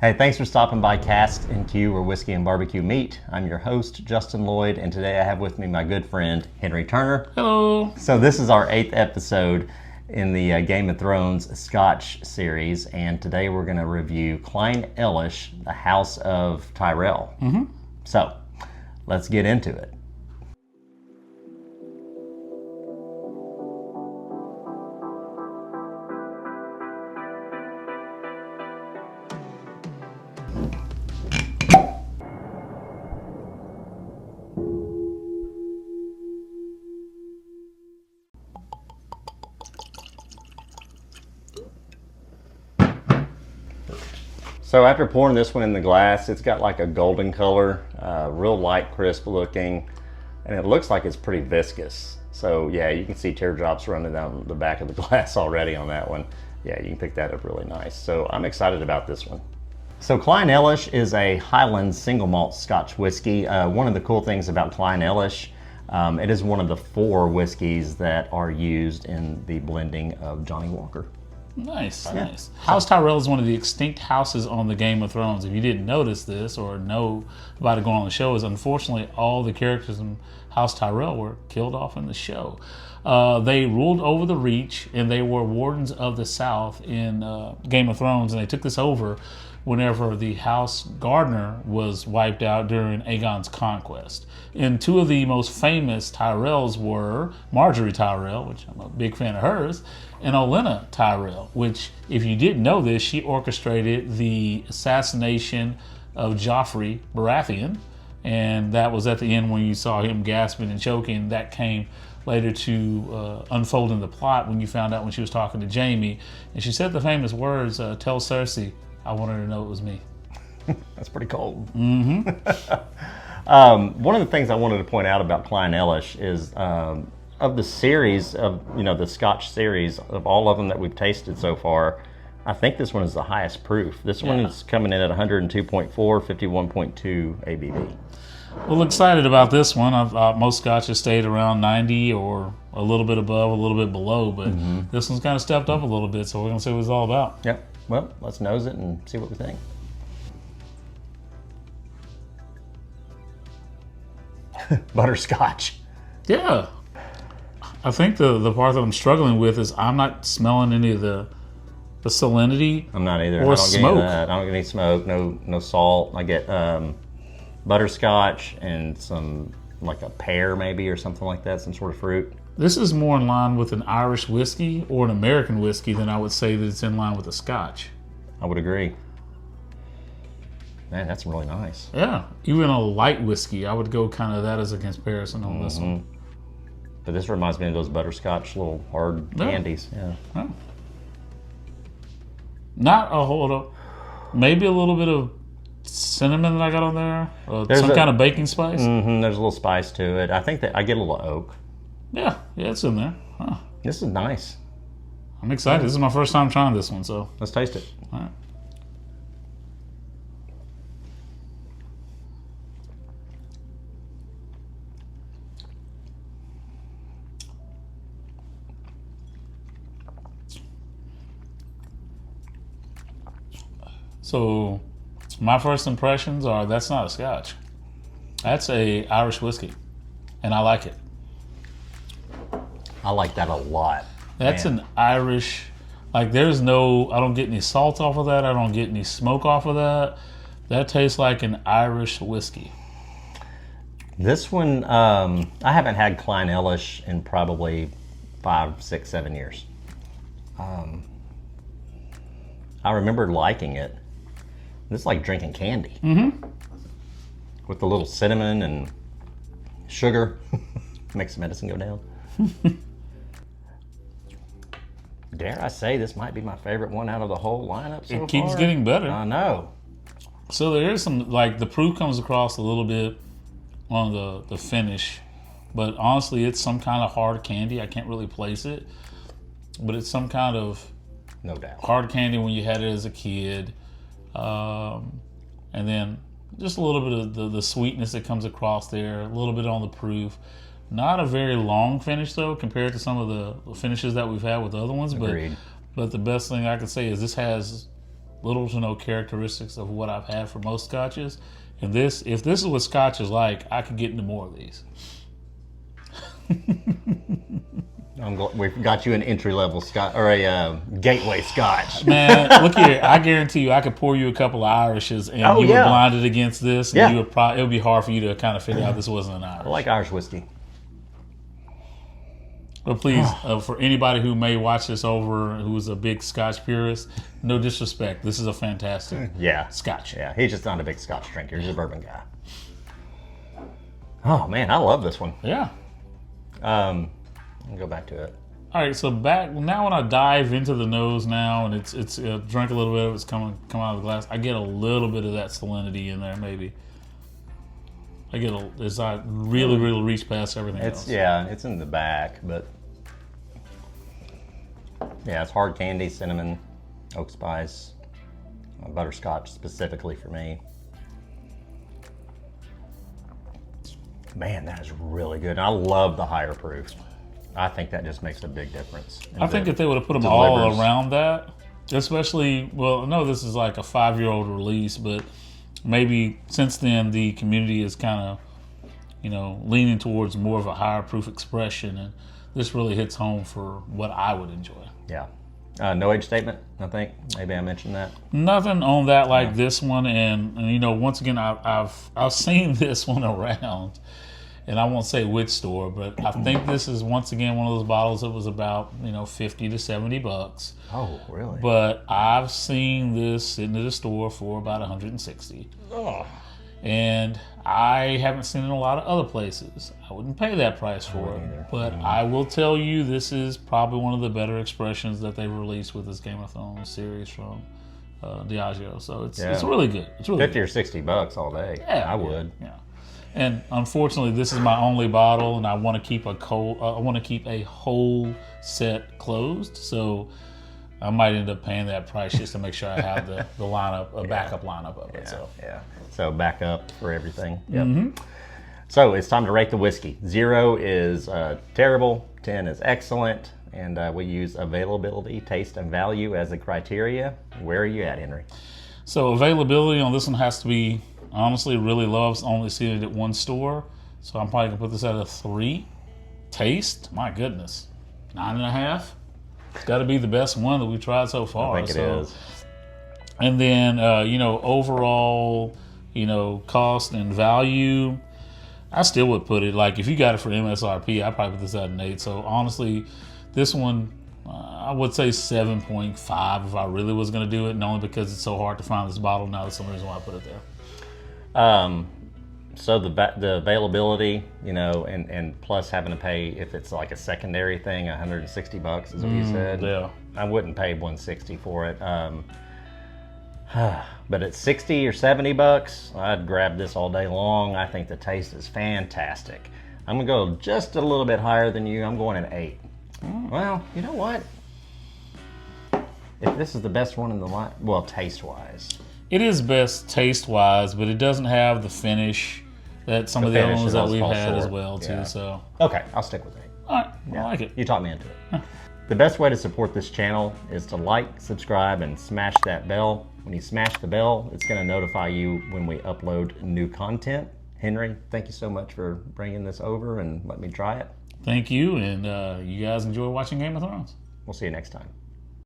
Hey, thanks for stopping by Casks-n-Que, where whiskey and barbecue meet. I'm your host, Justin Lloyd, and today I have with me my good friend, Henry Turner. Hello. So this is our 8th episode in the Game of Thrones Scotch series, and today we're going to review Clynelish, the House of Tyrell. So, let's get into it. So after pouring this one in the glass, it's got like a golden color, real light, crisp looking, and it looks like it's pretty viscous. So yeah, you can see teardrops running down the back of the glass already on that one. Yeah, you can pick that up really nice. So I'm excited about this one. So Clynelish is a Highland single malt Scotch whiskey. One of the cool things about Clynelish, it is one of the 4 whiskeys that are used in the blending of Johnnie Walker. Nice, nice. House Tyrell is one of the extinct houses on the Game of Thrones. If you didn't notice this or know about it going on the show, is unfortunately all the characters in House Tyrell were killed off in the show. They ruled over the Reach, and they were wardens of the South in Game of Thrones, and they took this over whenever the House Gardner was wiped out during Aegon's conquest. And 2 of the most famous Tyrells were Marjorie Tyrell, which I'm a big fan of hers, and Olenna Tyrell, which, if you didn't know this, she orchestrated the assassination of Joffrey Baratheon, and that was at the end when you saw him gasping and choking. That came later to unfold in the plot when you found out when she was talking to Jaime, and she said the famous words, "Tell Cersei I want her to know it was me." That's pretty cold. One of the things I wanted to point out about Clynelish is of the series of, the Scotch series, of all of them that we've tasted so far, I think this one is the highest proof. This one is coming in at 102.4, 51.2 ABV. Well, excited about this one. Most Scotches stayed around 90 or a little bit above, a little bit below, but this one's kind of stepped up a little bit, so we're going to see what it's all about. Yep. Well, let's nose it and see what we think. Butterscotch. Yeah. I think the part that I'm struggling with is I'm not smelling any of the salinity. I'm not either. Or I don't smoke. Get any of that. I don't get any smoke, no salt. I get butterscotch and some, like a pear maybe or something like that, some sort of fruit. This is more in line with an Irish whiskey or an American whiskey than I would say that it's in line with a Scotch. I would agree. Man, that's really nice. Yeah, even a light whiskey, I would go kind of that as a comparison on this one. But this reminds me of those butterscotch little hard candies. Yeah. Huh. Not a whole lot. Maybe a little bit of cinnamon that I got on there. Some kind of baking spice. There's a little spice to it. I think that I get a little oak. Yeah, it's in there. Huh. This is nice. I'm excited. This is my first time trying this one, so let's taste it. All right. So my first impressions are that's not a Scotch. That's a Irish whiskey, and I like it. I like that a lot. That's an Irish, like I don't get any salt off of that. I don't get any smoke off of that. That tastes like an Irish whiskey. This one, I haven't had Clynelish in probably 5, 6, 7 years. I remember liking it. It's like drinking candy. With the little cinnamon and sugar. Makes the medicine go down. Dare I say this might be my favorite one out of the whole lineup so far. It keeps getting better. I know. So there is some, like, the proof comes across a little bit on the finish, but honestly it's some kind of hard candy. I can't really place it, but it's some kind of no doubt hard candy when you had it as a kid, and then just a little bit of the sweetness that comes across there, a little bit on the proof. Not a very long finish though, compared to some of the finishes that we've had with other ones. Agreed. But the best thing I can say is this has little to no characteristics of what I've had for most scotches. And this, if this is what Scotch is like, I could get into more of these. We've got you an entry-level Scotch, or a gateway Scotch. Man, look here. I guarantee you I could pour you a couple of Irishes and you were blinded against this. And you would it would be hard for you to kind of figure out this wasn't an Irish. I like Irish whiskey. But please, for anybody who may watch this over, who's a big Scotch purist, no disrespect. This is a fantastic Scotch. Yeah, he's just not a big Scotch drinker. He's a bourbon guy. Oh, man, I love this one. Yeah. I'll go back to it. All right, so now when I dive into the nose now, and it's drink a little bit of it's come out of the glass, I get a little bit of that salinity in there, maybe. As I really reach past everything else. Yeah, it's in the back, but yeah, it's hard candy, cinnamon, oak spice, butterscotch specifically for me. Man, that is really good. I love the higher proof. I think that just makes a big difference. I think if they would have put them all around that, especially, well, no, this is like a 5-year-old release, but maybe since then the community is kind of, leaning towards more of a higher proof expression, and this really hits home for what I would enjoy. Yeah. No age statement, I think. Maybe I mentioned that. Nothing on that like this one, and once again, I've seen this one around, and I won't say which store, but I think this is once again one of those bottles that was about $50 to $70. Oh, really? But I've seen this sitting at the store for about $160. Oh. And I haven't seen it in a lot of other places. I wouldn't pay that price for it. Either. But I will tell you, this is probably one of the better expressions that they've released with this Game of Thrones series from Diageo. So it's really good. It's really 50 or $60 all day. Yeah, I would. Yeah. And unfortunately, this is my only bottle, and I want to keep a whole set closed. So I might end up paying that price just to make sure I have the lineup, a backup lineup of it. So backup for everything. Yep. Mm-hmm. So it's time to rate the whiskey. 0 is terrible, 10 is excellent, and we use availability, taste, and value as the criteria. Where are you at, Henry? So availability on this one has to be, honestly, really low. I've only seen it at one store, so I'm probably gonna put this at a 3. Taste, my goodness, 9.5. It's got to be the best one that we've tried so far. I think it is. And then, overall, cost and value, I still would put it, like, if you got it for MSRP, I'd probably put this at an 8. So, honestly, this one, I would say 7.5 if I really was going to do it, and only because it's so hard to find this bottle now. That's the reason why I put it there. So the availability, and plus having to pay, if it's like a secondary thing, $160 is what you said. Yeah. I wouldn't pay $160 for it. But at $60 or $70, I'd grab this all day long. I think the taste is fantastic. I'm gonna go just a little bit higher than you. I'm going an 8. Well, you know what? If this is the best one in the line, well, taste-wise. It is best taste-wise, but it doesn't have the finish that some of the other ones that we've had as well, too. Yeah. So okay, I'll stick with 8. All right, I like it. You taught me into it. The best way to support this channel is to like, subscribe, and smash that bell. When you smash the bell, it's going to notify you when we upload new content. Henry, thank you so much for bringing this over and letting me try it. Thank you, and you guys enjoy watching Game of Thrones. We'll see you next time.